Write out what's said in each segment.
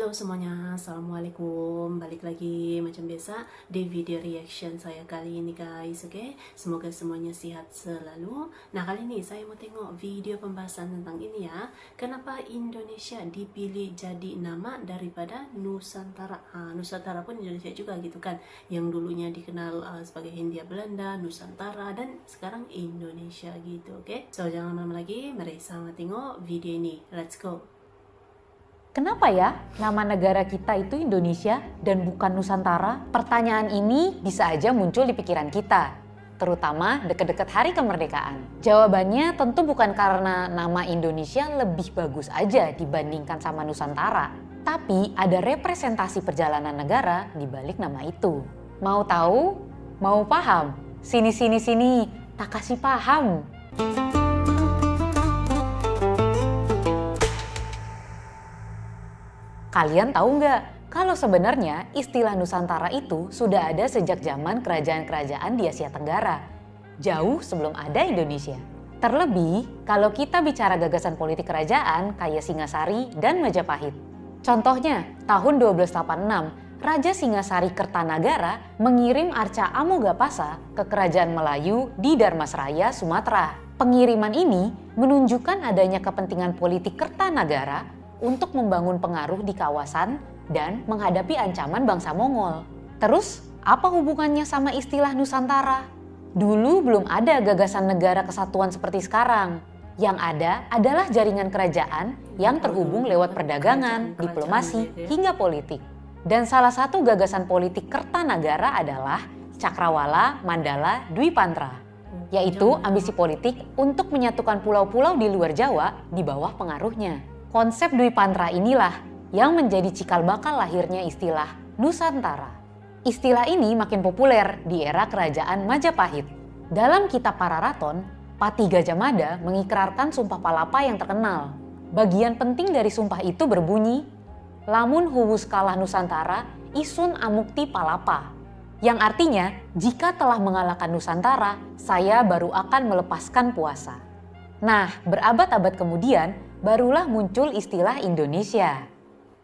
Halo semuanya, Assalamualaikum. Balik lagi macam biasa di video reaction saya kali ini guys, oke? Semoga semuanya sehat selalu. Nah, kali ini saya mau tengok video pembahasan tentang ini ya. Kenapa Indonesia dipilih jadi nama daripada Nusantara? Nusantara pun Indonesia juga gitu kan. Yang dulunya dikenal sebagai Hindia Belanda, Nusantara, dan sekarang Indonesia gitu, oke? So, jangan lama lagi, mari sama tengok video ini. Let's go! Kenapa ya nama negara kita itu Indonesia dan bukan Nusantara? Pertanyaan ini bisa aja muncul di pikiran kita, terutama dekat-dekat hari kemerdekaan. Jawabannya tentu bukan karena nama Indonesia lebih bagus aja dibandingkan sama Nusantara, tapi ada representasi perjalanan negara di balik nama itu. Mau tahu? Mau paham? Sini, tak kasih paham. Kalian tahu nggak kalau sebenarnya istilah Nusantara itu sudah ada sejak zaman kerajaan-kerajaan di Asia Tenggara, jauh sebelum ada Indonesia. Terlebih kalau kita bicara gagasan politik kerajaan kayak Singasari dan Majapahit. Contohnya, tahun 1286, Raja Singasari Kertanagara mengirim Arca Amogapasa ke Kerajaan Melayu di Dharmasraya, Sumatera. Pengiriman ini menunjukkan adanya kepentingan politik Kertanagara untuk membangun pengaruh di kawasan dan menghadapi ancaman bangsa Mongol. Terus, apa hubungannya sama istilah Nusantara? Dulu belum ada gagasan negara kesatuan seperti sekarang. Yang ada adalah jaringan kerajaan yang terhubung lewat perdagangan, diplomasi, hingga politik. Dan salah satu gagasan politik Kertanagara adalah Cakrawala Mandala Dwipantra, yaitu ambisi politik untuk menyatukan pulau-pulau di luar Jawa di bawah pengaruhnya. Konsep Dwipantra inilah yang menjadi cikal bakal lahirnya istilah Nusantara. Istilah ini makin populer di era kerajaan Majapahit. Dalam kitab Pararaton, Pati Gajah Mada mengikrarkan Sumpah Palapa yang terkenal. Bagian penting dari sumpah itu berbunyi, Lamun huwus kalah Nusantara, isun amukti palapa. Yang artinya, jika telah mengalahkan Nusantara, saya baru akan melepaskan puasa. Nah, berabad-abad kemudian, barulah muncul istilah Indonesia.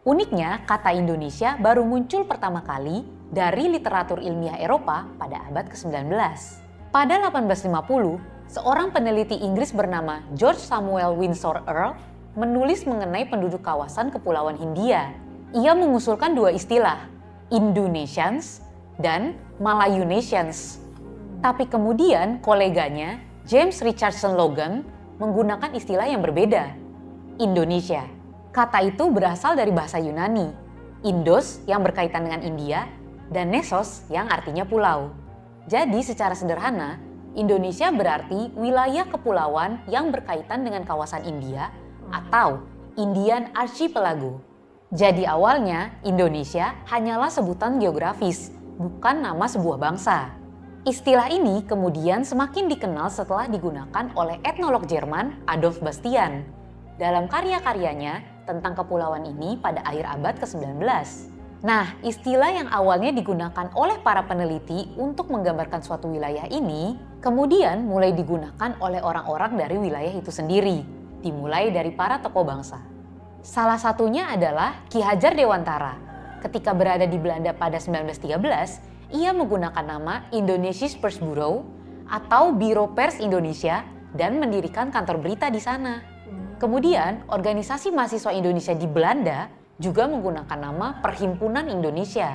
Uniknya, kata Indonesia baru muncul pertama kali dari literatur ilmiah Eropa pada abad ke-19. Pada 1850, seorang peneliti Inggris bernama George Samuel Windsor Earl menulis mengenai penduduk kawasan Kepulauan Hindia. Ia mengusulkan dua istilah, Indonesians dan Malayunasians. Tapi kemudian koleganya, James Richardson Logan, menggunakan istilah yang berbeda, Indonesia. Kata itu berasal dari bahasa Yunani, Indos yang berkaitan dengan India, dan Nesos yang artinya pulau. Jadi secara sederhana, Indonesia berarti wilayah kepulauan yang berkaitan dengan kawasan India atau Indian Archipelago. Jadi awalnya Indonesia hanyalah sebutan geografis, bukan nama sebuah bangsa. Istilah ini kemudian semakin dikenal setelah digunakan oleh etnolog Jerman Adolf Bastian dalam karya-karyanya tentang kepulauan ini pada akhir abad ke-19. Nah, istilah yang awalnya digunakan oleh para peneliti untuk menggambarkan suatu wilayah ini, kemudian mulai digunakan oleh orang-orang dari wilayah itu sendiri, dimulai dari para tokoh bangsa. Salah satunya adalah Ki Hajar Dewantara. Ketika berada di Belanda pada 1913, ia menggunakan nama Indonesisch Persbureau atau Biro Pers Indonesia dan mendirikan kantor berita di sana. Kemudian, organisasi mahasiswa Indonesia di Belanda juga menggunakan nama Perhimpunan Indonesia.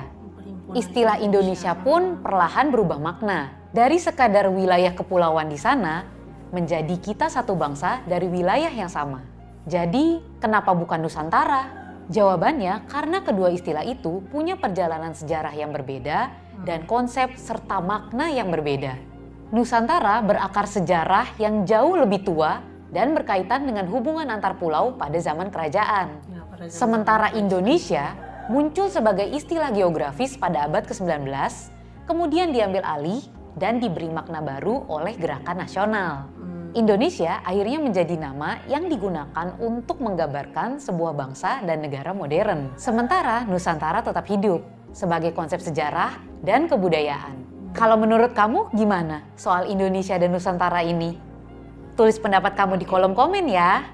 Istilah Indonesia pun perlahan berubah makna. Dari sekadar wilayah kepulauan di sana, menjadi kita satu bangsa dari wilayah yang sama. Jadi, kenapa bukan Nusantara? Jawabannya karena kedua istilah itu punya perjalanan sejarah yang berbeda dan konsep serta makna yang berbeda. Nusantara berakar sejarah yang jauh lebih tua dan berkaitan dengan hubungan antar pulau pada zaman kerajaan. Sementara Indonesia muncul sebagai istilah geografis pada abad ke-19, kemudian diambil alih dan diberi makna baru oleh gerakan nasional. Indonesia akhirnya menjadi nama yang digunakan untuk menggambarkan sebuah bangsa dan negara modern. Sementara Nusantara tetap hidup sebagai konsep sejarah dan kebudayaan. Kalau menurut kamu gimana soal Indonesia dan Nusantara ini? Tulis pendapat kamu di kolom komen ya.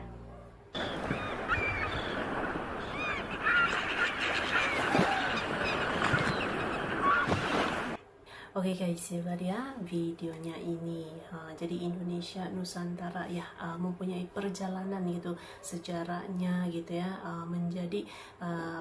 Oke guys, coba ya videonya ini. Jadi Indonesia Nusantara ya mempunyai perjalanan gitu sejarahnya gitu ya, menjadi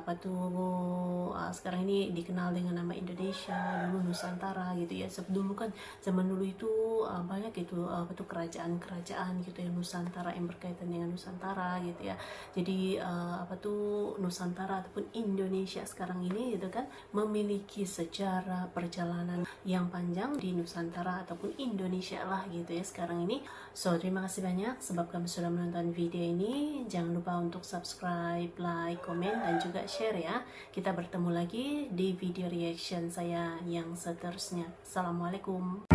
apa tuh sekarang ini dikenal dengan nama Indonesia, dulu Nusantara gitu ya. Sebelum kan zaman dulu itu banyak gitu apa tuh kerajaan-kerajaan gitu ya Nusantara yang berkaitan dengan Nusantara gitu ya. Jadi apa tuh Nusantara ataupun Indonesia sekarang ini gitu kan memiliki sejarah perjalanan yang panjang di Nusantara ataupun Indonesia lah gitu ya sekarang ini. So terima kasih banyak sebab kamu sudah menonton video ini. Jangan lupa untuk subscribe, like, komen, dan juga share ya. Kita bertemu lagi di video reaction saya yang seterusnya. Assalamualaikum.